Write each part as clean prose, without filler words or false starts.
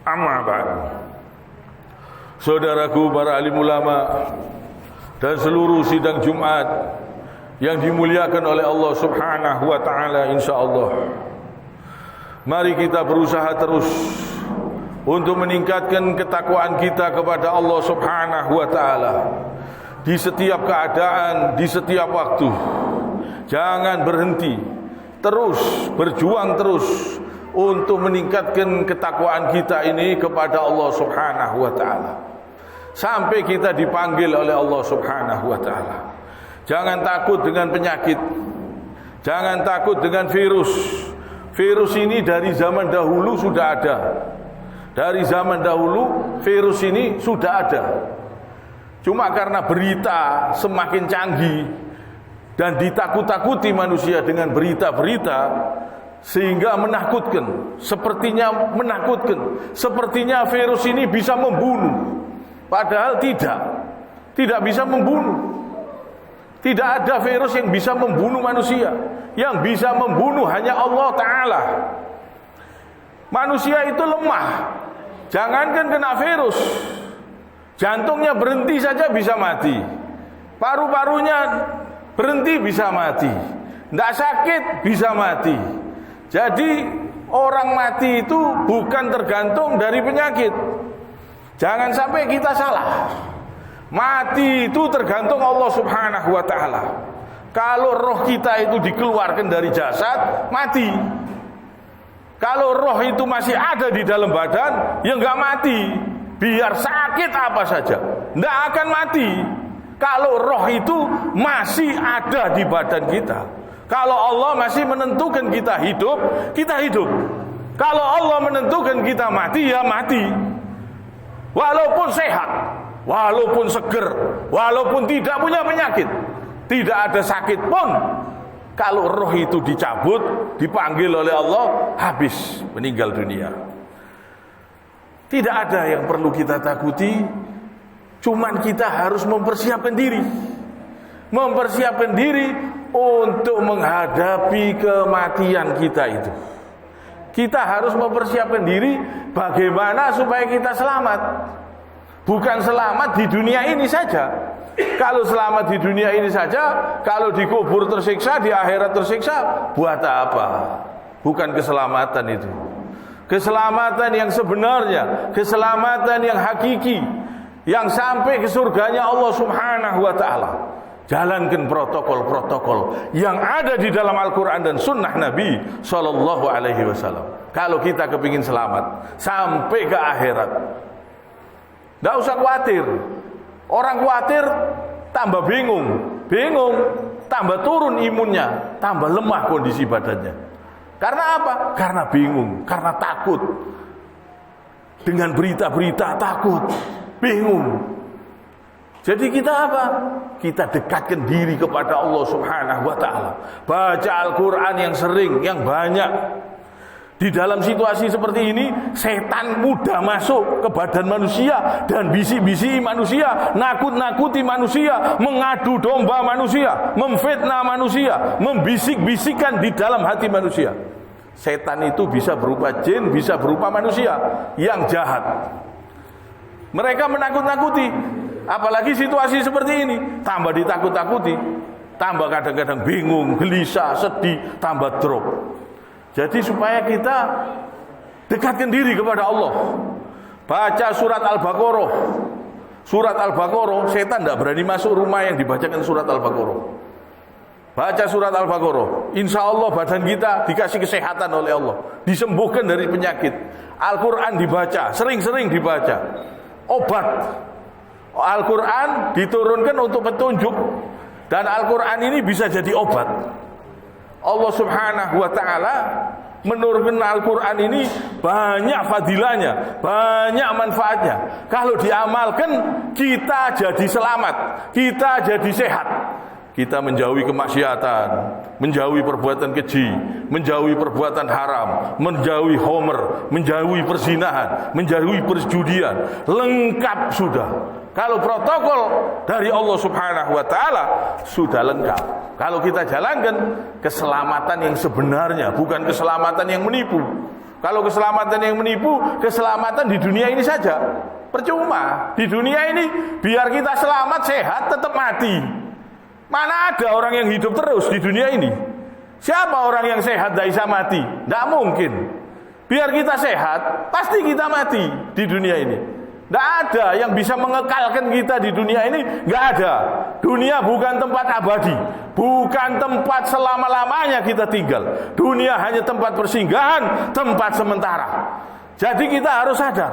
Amma ba'd. Saudaraku para alim ulama dan seluruh sidang Jumat yang dimuliakan oleh Allah Subhanahu wa taala, insyaallah. Mari kita berusaha terus untuk meningkatkan ketakwaan kita kepada Allah Subhanahu wa taala di setiap keadaan, di setiap waktu. Jangan berhenti, terus berjuang terus untuk meningkatkan ketakwaan kita ini kepada Allah Subhanahu wa taala sampai kita dipanggil oleh Allah Subhanahu wa taala. Jangan takut dengan penyakit, jangan takut dengan virus. Virus ini dari zaman dahulu sudah ada. Dari zaman dahulu virus ini sudah ada. Cuma karena berita semakin canggih dan ditakut-takuti manusia dengan berita-berita, sehingga menakutkan, sepertinya menakutkan, sepertinya virus ini bisa membunuh. Padahal tidak bisa membunuh. Tidak ada virus yang bisa membunuh manusia. Yang bisa membunuh hanya Allah Ta'ala. Manusia itu lemah. Jangankan kena virus, jantungnya berhenti saja bisa mati, paru-parunya berhenti bisa mati, tidak sakit bisa mati. Jadi orang mati itu bukan tergantung dari penyakit. Jangan sampai kita salah. Mati itu tergantung Allah Subhanahu wa taala. Kalau roh kita itu dikeluarkan dari jasad, mati. Kalau roh itu masih ada di dalam badan, ya enggak mati. Biar sakit apa saja, enggak akan mati. Kalau roh itu masih ada di badan kita. Kalau Allah masih menentukan kita hidup, kita hidup. Kalau Allah menentukan kita mati, ya mati. Walaupun sehat, walaupun seger, walaupun tidak punya penyakit, tidak ada sakit pun, kalau roh itu dicabut, dipanggil oleh Allah, habis, meninggal dunia. Tidak ada yang perlu kita takuti, cuman kita harus mempersiapkan diri. Mempersiapkan diri untuk menghadapi kematian kita itu. Kita harus mempersiapkan diri bagaimana supaya kita selamat. Bukan selamat di dunia ini saja. Kalau selamat di dunia ini saja, kalau dikubur tersiksa, di akhirat tersiksa, buat apa? Bukan keselamatan itu. Keselamatan yang sebenarnya, keselamatan yang hakiki, yang sampai ke surganya Allah Subhanahu wa taala. Jalankan protokol-protokol yang ada di dalam Al-Quran dan Sunnah Nabi Sallallahu Alaihi Wasallam. Kalau kita kepingin selamat sampai ke akhirat, tidak usah khawatir. Orang khawatir tambah bingung, tambah turun imunnya, tambah lemah kondisi badannya. Karena apa? Karena bingung, karena takut. Dengan berita-berita takut, bingung. Jadi kita apa? Kita dekatkan diri kepada Allah Subhanahu wa taala. Baca Al-Qur'an yang sering, yang banyak. Di dalam situasi seperti ini, setan mudah masuk ke badan manusia dan bisik-bisik manusia, nakut-nakuti manusia, mengadu domba manusia, memfitnah manusia, membisik-bisikkan di dalam hati manusia. Setan itu bisa berupa jin, bisa berupa manusia yang jahat. Mereka menakut-nakuti. Apalagi situasi seperti ini, tambah ditakut-takuti, tambah kadang-kadang bingung, gelisah, sedih, tambah drop. Jadi supaya kita dekatkan diri kepada Allah. Baca surat Al-Baqarah. Surat Al-Baqarah, setan tidak berani masuk rumah yang dibacakan surat Al-Baqarah. Baca surat Al-Baqarah, insya Allah badan kita dikasih kesehatan oleh Allah, disembuhkan dari penyakit. Al-Quran dibaca, sering-sering dibaca. Obat. Al-Quran diturunkan untuk petunjuk, dan Al-Quran ini bisa jadi obat. Allah Subhanahu wa ta'ala menurunkan Al-Quran ini banyak fadilahnya, banyak manfaatnya. Kalau diamalkan, kita jadi selamat, kita jadi sehat. Kita menjauhi kemaksiatan, menjauhi perbuatan keji, menjauhi perbuatan haram, menjauhi homer, menjauhi perzinahan, menjauhi perjudian. Lengkap sudah. Kalau protokol dari Allah Subhanahu wa ta'ala sudah lengkap. Kalau kita jalankan keselamatan yang sebenarnya, bukan keselamatan yang menipu. Kalau keselamatan yang menipu, keselamatan di dunia ini saja. Percuma. Di dunia ini biar kita selamat, sehat, tetap mati. Mana ada orang yang hidup terus di dunia ini? Siapa orang yang sehat tidak bisa mati? Tidak mungkin. Biar kita sehat, pasti kita mati di dunia ini. Tidak ada yang bisa mengekalkan kita di dunia ini. Tidak ada. Dunia bukan tempat abadi, bukan tempat selama-lamanya kita tinggal. Dunia hanya tempat persinggahan, tempat sementara. Jadi kita harus sadar.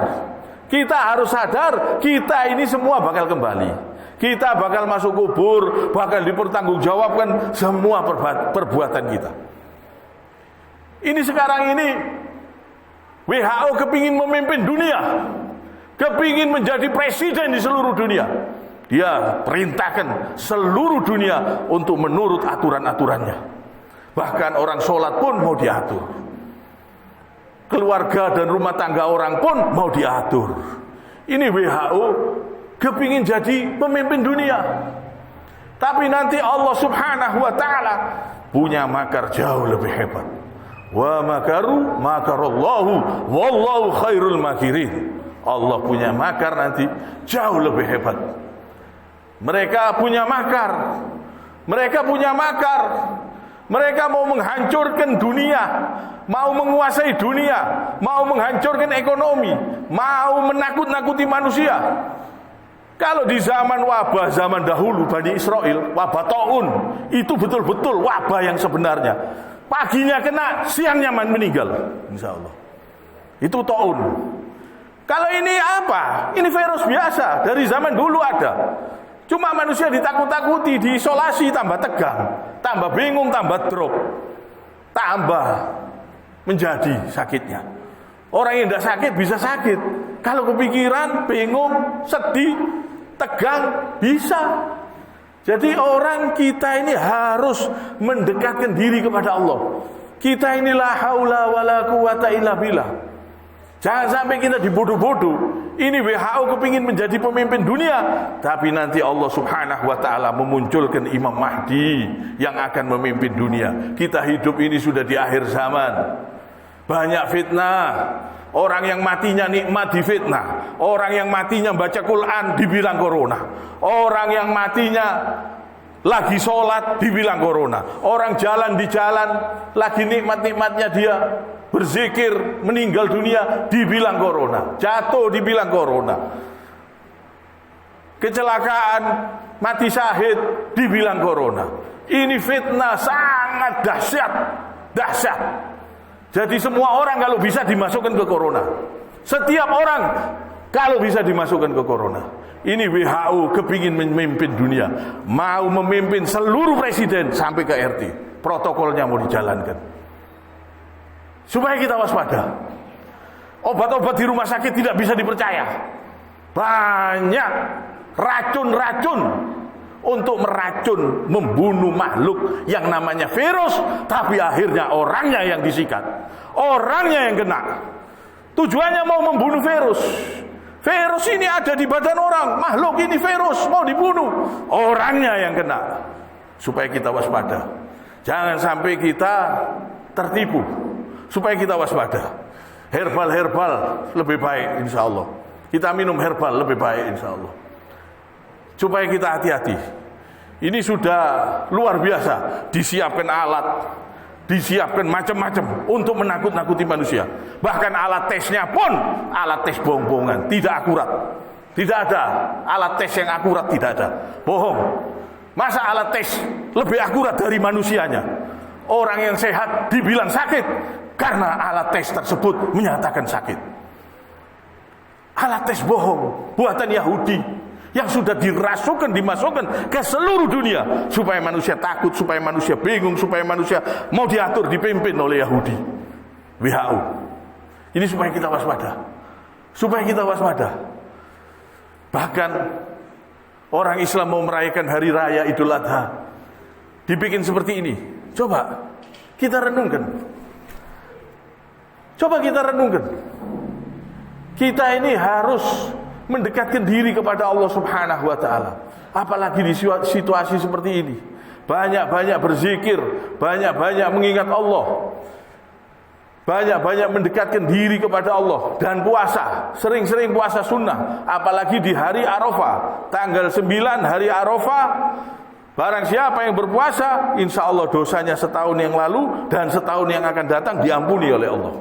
Kita harus sadar, kita ini semua bakal kembali. Kita bakal masuk kubur, bakal dipertanggungjawabkan semua perbuatan kita. Ini sekarang ini WHO kepingin memimpin dunia, kepingin menjadi presiden di seluruh dunia. Dia perintahkan seluruh dunia untuk menurut aturan-aturannya. Bahkan orang sholat pun mau diatur. Keluarga dan rumah tangga orang pun mau diatur. Ini WHO kepingin jadi pemimpin dunia. Tapi nanti Allah Subhanahu wa ta'ala punya makar jauh lebih hebat. Wa makaru makarallahu wallahu khairul makirin. Allah punya makar nanti jauh lebih hebat. Mereka punya makar. Mereka punya makar. Mereka mau menghancurkan dunia, mau menguasai dunia, mau menghancurkan ekonomi, mau menakut-nakuti manusia. Kalau di zaman wabah zaman dahulu Bani Israel, wabah taun, itu betul-betul wabah yang sebenarnya. Paginya kena, siangnya meninggal, insya Allah. Itu taun. Kalau ini apa? Ini virus biasa, dari zaman dulu ada. Cuma manusia ditakut-takuti, diisolasi, tambah tegang, tambah bingung, tambah drop, tambah menjadi sakitnya. Orang yang tidak sakit bisa sakit. Kalau kepikiran, bingung, sedih, tegang, bisa. Jadi orang kita ini harus mendekatkan diri kepada Allah. Kita ini la haula wala quwata illa billah. Jangan sampai kita dibodoh-bodoh. Ini WHO kepingin menjadi pemimpin dunia, tapi nanti Allah Subhanahu wa ta'ala memunculkan Imam Mahdi yang akan memimpin dunia. Kita hidup ini sudah di akhir zaman. Banyak fitnah. Orang yang matinya nikmat difitnah. Orang yang matinya baca Quran dibilang corona. Orang yang matinya lagi sholat dibilang corona. Orang jalan di jalan lagi nikmat-nikmatnya dia berzikir, meninggal dunia, dibilang corona. Jatuh, dibilang corona. Kecelakaan, mati syahid, dibilang corona. Ini fitnah sangat dahsyat. Dahsyat. Jadi semua orang kalau bisa dimasukkan ke corona. Setiap orang kalau bisa dimasukkan ke corona. Ini WHO kepingin memimpin dunia. Mau memimpin seluruh presiden sampai ke RT. Protokolnya mau dijalankan. Supaya kita waspada. Obat-obat di rumah sakit tidak bisa dipercaya. Banyak racun-racun untuk meracun, membunuh makhluk yang namanya virus, tapi akhirnya orangnya yang disikat, orangnya yang kena. Tujuannya mau membunuh virus. Virus ini ada di badan orang, makhluk ini virus mau dibunuh, orangnya yang kena. Supaya kita waspada. Jangan sampai kita tertipu. Supaya kita waspada. Herbal-herbal lebih baik insya Allah. Kita minum herbal lebih baik insya Allah. Supaya kita hati-hati. Ini sudah luar biasa. Disiapkan alat, disiapkan macam-macam untuk menakut-nakuti manusia. Bahkan alat tesnya pun alat tes bohong-bohongan, tidak akurat. Tidak ada alat tes yang akurat, tidak ada. Bohong. Masa alat tes lebih akurat dari manusianya? Orang yang sehat dibilang sakit karena alat tes tersebut menyatakan sakit. Alat tes bohong buatan Yahudi yang sudah dimasukkan ke seluruh dunia supaya manusia takut, supaya manusia bingung, supaya manusia mau diatur, dipimpin oleh Yahudi. WHO. Ini supaya kita waspada. Supaya kita waspada. Bahkan orang Islam mau merayakan hari raya Idul Adha dibikin seperti ini. Coba kita renungkan. Coba kita renungkan. Kita ini harus mendekatkan diri kepada Allah Subhanahu wa ta'ala. Apalagi di situasi seperti ini. Banyak-banyak berzikir, banyak-banyak mengingat Allah. banyak-banyak mendekatkan diri kepada Allah dan puasa, sering-sering puasa sunnah, apalagi di hari Arafah, tanggal 9 hari Arafah. Barang siapa yang berpuasa, insya Allah dosanya setahun yang lalu dan setahun yang akan datang diampuni oleh Allah.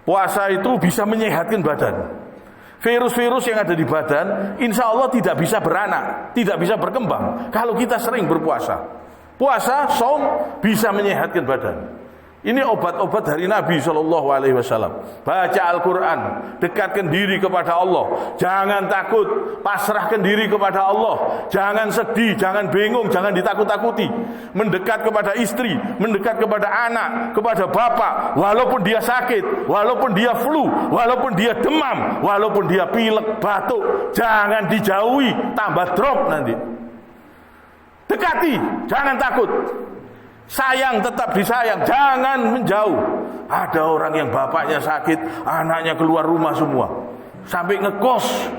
Puasa itu bisa menyehatkan badan. Virus-virus yang ada di badan, insya Allah tidak bisa beranak, tidak bisa berkembang kalau kita sering berpuasa. Puasa, saum bisa menyehatkan badan. Ini obat-obat dari Nabi SAW. Baca Al-Quran, dekatkan diri kepada Allah. Jangan takut, pasrahkan diri kepada Allah. Jangan sedih, jangan bingung, jangan ditakut-takuti. Mendekat kepada istri, mendekat kepada anak, kepada bapak. Walaupun dia sakit, walaupun dia flu, walaupun dia demam, walaupun dia pilek, batuk, jangan dijauhi, tambah drop nanti. Dekati, jangan takut. Sayang tetap disayang, jangan menjauh. Ada orang yang bapaknya sakit, anaknya keluar rumah semua, sampai ngekos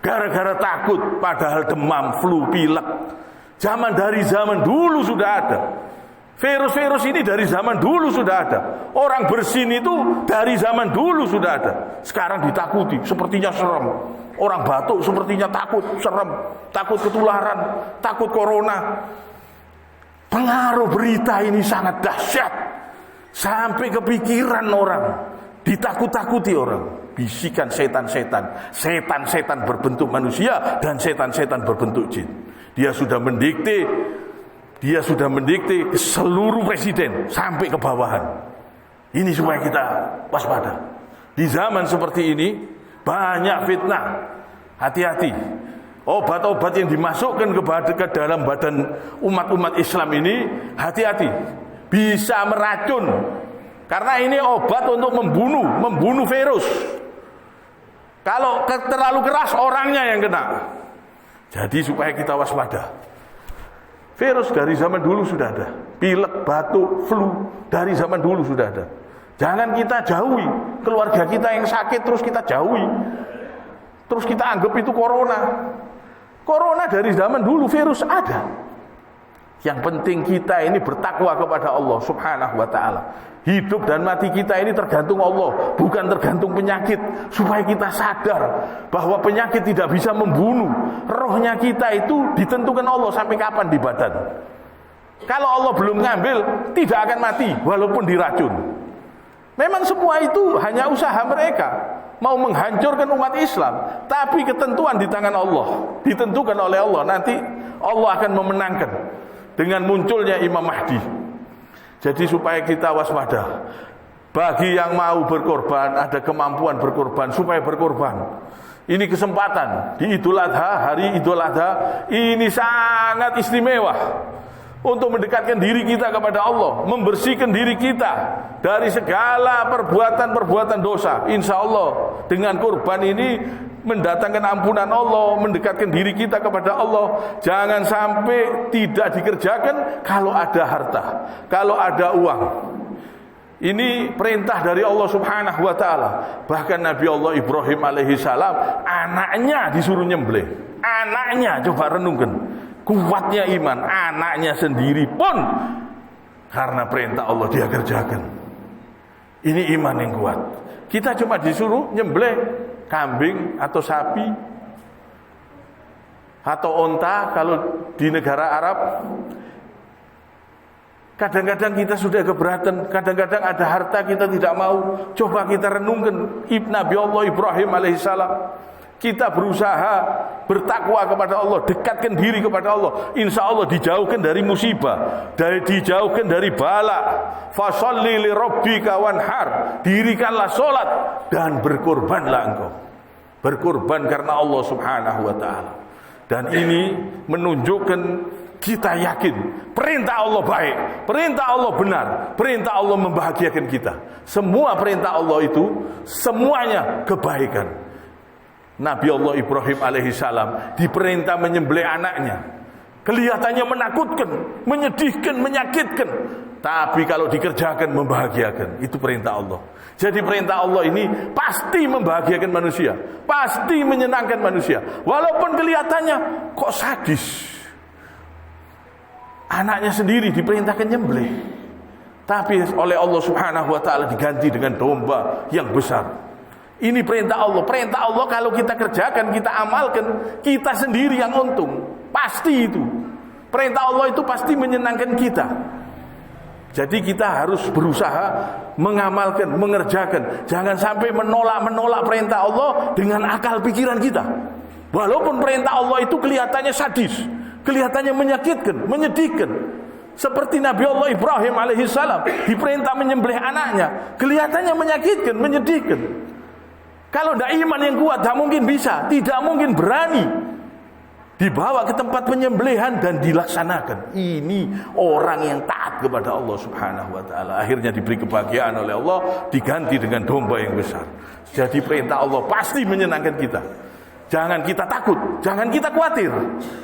gara-gara takut, padahal demam, flu, pilek. Dari zaman dulu sudah ada. Virus-virus ini dari zaman dulu sudah ada. Orang bersin itu dari zaman dulu sudah ada. Sekarang ditakuti, sepertinya serem. Orang batuk sepertinya takut, serem, takut ketularan, takut corona. Pengaruh berita ini sangat dahsyat, sampai kepikiran orang, ditakut-takuti orang. Bisikan setan-setan, setan-setan berbentuk manusia dan setan-setan berbentuk jin. Dia sudah mendikte ke seluruh presiden sampai ke bawahan. Ini supaya kita waspada. Di zaman seperti ini banyak fitnah. Hati-hati. Obat-obat yang dimasukkan ke dalam badan umat-umat Islam ini, hati-hati, bisa meracun. Karena ini obat untuk membunuh virus. Kalau terlalu keras, orangnya yang kena. Jadi supaya kita waspada. Virus dari zaman dulu sudah ada. Pilek, batuk, flu dari zaman dulu sudah ada. Jangan kita jauhi. Keluarga kita yang sakit terus kita jauhi. Terus kita anggap itu corona. Corona dari zaman dulu virus ada. Yang penting kita ini bertakwa kepada Allah Subhanahu wa ta'ala. Hidup dan mati kita ini tergantung Allah, bukan tergantung penyakit. Supaya kita sadar bahwa penyakit tidak bisa membunuh. Rohnya kita itu ditentukan Allah sampai kapan di badan. Kalau Allah belum ngambil, tidak akan mati walaupun diracun. Memang semua itu hanya usaha mereka, mau menghancurkan umat Islam, tapi ketentuan di tangan Allah, ditentukan oleh Allah. Nanti Allah akan memenangkan dengan munculnya Imam Mahdi. Jadi supaya kita waspada. Bagi yang mau berkorban, ada kemampuan berkorban, supaya berkorban. Ini kesempatan di Idul Adha, hari Idul Adha ini sangat istimewa untuk mendekatkan diri kita kepada Allah, membersihkan diri kita dari segala perbuatan-perbuatan dosa. Insya Allah dengan kurban ini mendatangkan ampunan Allah, mendekatkan diri kita kepada Allah. Jangan sampai tidak dikerjakan kalau ada harta, kalau ada uang. Ini perintah dari Allah Subhanahu wa ta'ala. Bahkan Nabi Allah Ibrahim alaihi salam, anaknya disuruh nyembelih. Anaknya, coba renungkan. Kuatnya iman, anaknya sendiri pun karena perintah Allah dia kerjakan. Ini iman yang kuat. Kita cuma disuruh nyembelih kambing atau sapi atau onta kalau di negara Arab. Kadang-kadang kita sudah keberatan, kadang-kadang ada harta kita tidak mau. Coba kita renungkan Nabi Allah Ibrahim alaihissalam. Kita berusaha bertakwa kepada Allah, dekatkan diri kepada Allah. Insya Allah dijauhkan dari musibah, dijauhkan dari bala. Fasholli li rabbika wanhar. Dirikanlah solat dan berkorbanlah engkau. Berkorban karena Allah Subhanahu wa ta'ala. Dan ini menunjukkan kita yakin perintah Allah baik, perintah Allah benar, perintah Allah membahagiakan kita. Semua perintah Allah itu semuanya kebaikan. Nabi Allah Ibrahim alaihissalam diperintah menyembelih anaknya. Kelihatannya menakutkan, menyedihkan, menyakitkan, tapi kalau dikerjakan membahagiakan. Itu perintah Allah. Jadi perintah Allah ini pasti membahagiakan manusia, pasti menyenangkan manusia. Walaupun kelihatannya kok sadis. Anaknya sendiri diperintahkan nyembelih, tapi oleh Allah Subhanahu wa taala diganti dengan domba yang besar. Ini perintah Allah. Perintah Allah kalau kita kerjakan, kita amalkan, kita sendiri yang untung. Pasti itu. Perintah Allah itu pasti menyenangkan kita. Jadi kita harus berusaha mengamalkan, mengerjakan. Jangan sampai menolak perintah Allah dengan akal pikiran kita. Walaupun perintah Allah itu kelihatannya sadis, kelihatannya menyakitkan, menyedihkan. Seperti Nabi Allah Ibrahim alaihissalam diperintah menyembelih anaknya, kelihatannya menyakitkan, menyedihkan. Kalau tidak iman yang kuat, tidak mungkin bisa, tidak mungkin berani dibawa ke tempat penyembelihan dan dilaksanakan. Ini orang yang taat kepada Allah Subhanahu wa taala. Akhirnya diberi kebahagiaan oleh Allah, diganti dengan domba yang besar. Jadi perintah Allah pasti menyenangkan kita. Jangan kita takut, jangan kita khawatir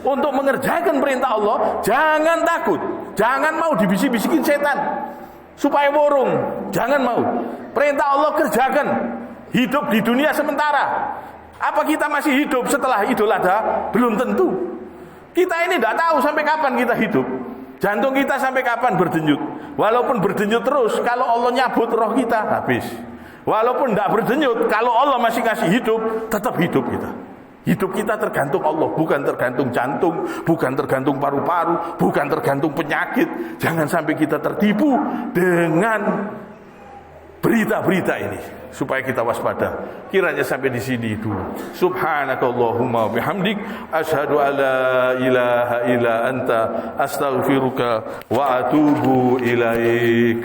untuk mengerjakan perintah Allah. Jangan takut, jangan mau dibisik-bisikin setan supaya borong. Jangan mau. Perintah Allah kerjakan. Hidup di dunia sementara. Apa kita masih hidup setelah Idul Adha? Belum tentu. Kita ini tidak tahu sampai kapan kita hidup. Jantung kita sampai kapan berdenyut. Walaupun berdenyut terus, kalau Allah nyabut roh kita, habis. Walaupun tidak berdenyut, kalau Allah masih kasih hidup, tetap hidup kita. Hidup kita tergantung Allah, bukan tergantung jantung, bukan tergantung paru-paru, bukan tergantung penyakit. Jangan sampai kita tertipu dengan berita-berita ini, supaya kita waspada. Kiranya sampai di sini dulu. Subhanakallahumma bihamdik, asyhadu alla ilaha illa anta, astaghfiruka wa atubu ilaik.